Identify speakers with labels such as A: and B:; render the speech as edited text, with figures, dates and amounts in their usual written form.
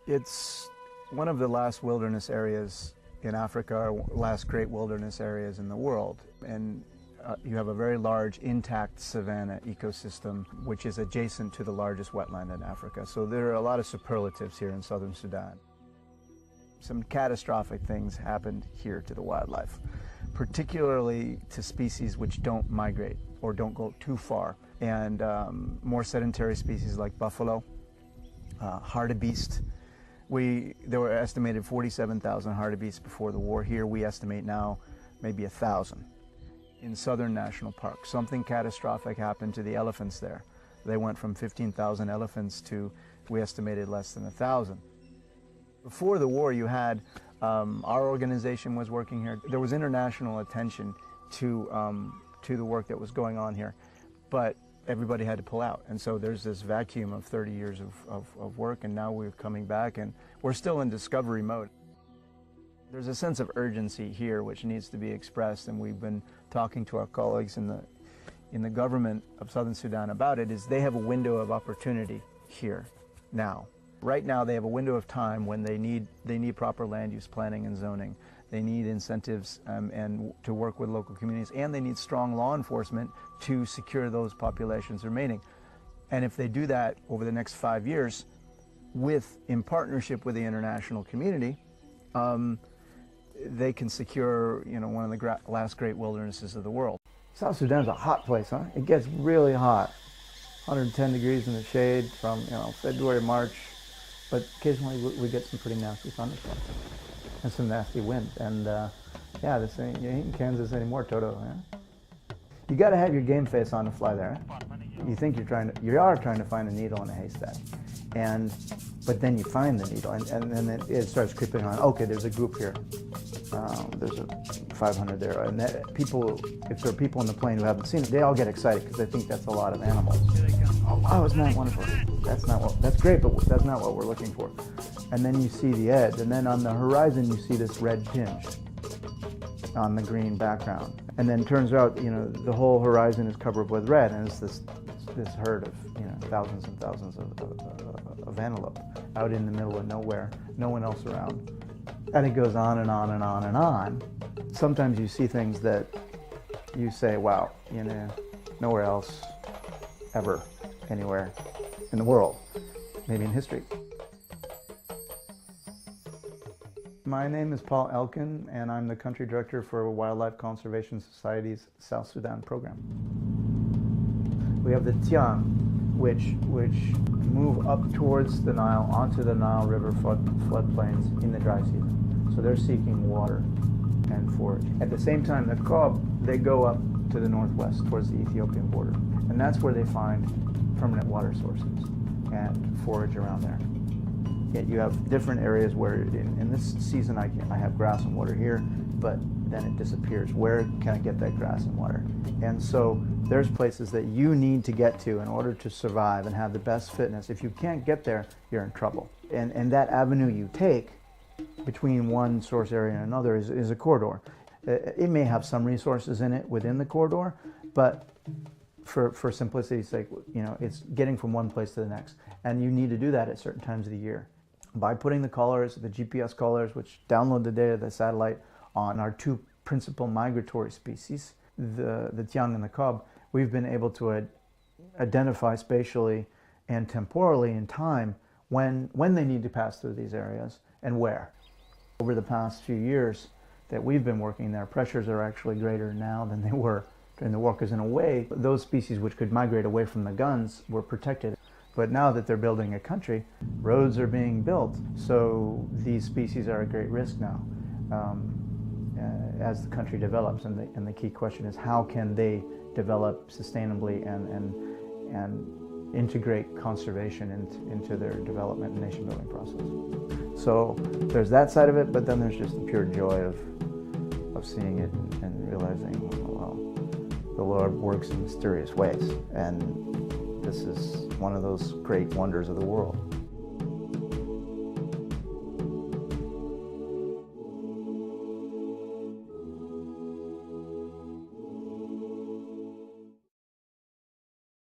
A: It's one of the last wilderness areas in Africa, or last great wilderness areas in the world. And you have a very large intact savanna ecosystem, which is adjacent to the largest wetland in Africa. So there are a lot of superlatives here in southern Sudan. Some catastrophic things happened here to the wildlife, particularly to species which don't migrate or don't go too far. And more sedentary species like buffalo, hartebeest. There were estimated 47,000 hartebeests before the war. Here we estimate now maybe 1,000. In southern national park, something catastrophic happened to the elephants there. They went from 15,000 elephants to, we estimated, less than 1,000. Before the war, you had, our organization was working here. There was international attention to the work that was going on here, but everybody had to pull out. And so there's this vacuum of 30 years of work, and now we're coming back, and we're still in discovery mode. There's a sense of urgency here which needs to be expressed, and we've been talking to our colleagues in the government of Southern Sudan about it. Is they have a window of opportunity here now. Right now they have a window of time when they need proper land use planning and zoning. They need incentives and to work with local communities, and they need strong law enforcement to secure those populations remaining. And if they do that over the next 5 years, in partnership with the international community, they can secure, one of the last great wildernesses of the world. South Sudan's a hot place, huh? It gets really hot, 110 degrees in the shade from February, March, but occasionally we get some pretty nasty thunderstorms and some nasty wind. And yeah, this ain't in Kansas anymore, Toto. Yeah? You got to have your game face on to fly there. You think you are trying to find a needle in a haystack, but then you find the needle, and then it starts creeping on. Okay, there's a group here. There's a 500 there, and if there are people on the plane who haven't seen it, they all get excited because they think that's a lot of animals. Oh wow, isn't that wonderful? That's great, but that's not what we're looking for. And then you see the edge, and then on the horizon you see this red tinge on the green background, and then turns out the whole horizon is covered with red, and it's this herd of thousands and thousands of antelope out in the middle of nowhere, no one else around. And it goes on and on and on and on. Sometimes you see things that you say, wow, nowhere else ever, anywhere in the world, maybe in history. My name is Paul Elkin, and I'm the Country Director for Wildlife Conservation Society's South Sudan program. We have the Tiang, which move up towards the Nile, onto the Nile River floodplains in the dry season. So they're seeking water and forage. At the same time, the Kob, they go up to the northwest towards the Ethiopian border. And that's where they find permanent water sources and forage around there. Yet you have different areas where in this season I have grass and water here, but then it disappears. Where can I get that grass and water? And so there's places that you need to get to in order to survive and have the best fitness. If you can't get there, you're in trouble. And that avenue you take between one source area and another is a corridor. It may have some resources in it within the corridor, but for simplicity's sake, it's getting from one place to the next. And you need to do that at certain times of the year. By putting the collars, the GPS collars, which download the data of the satellite on our two principal migratory species, the Tiang and the Kob, we've been able to identify spatially and temporally in time when they need to pass through these areas and where. Over the past few years that we've been working there, pressures are actually greater now than they were during the war, because in a way, those species which could migrate away from the guns were protected. But now that they're building a country, roads are being built, so these species are at great risk now as the country develops. And the key question is, how can they develop sustainably and integrate conservation into their development and nation building process. So there's that side of it, but then there's just the pure joy of seeing it and realizing, well, the Lord works in mysterious ways, and this is one of those great wonders of the world.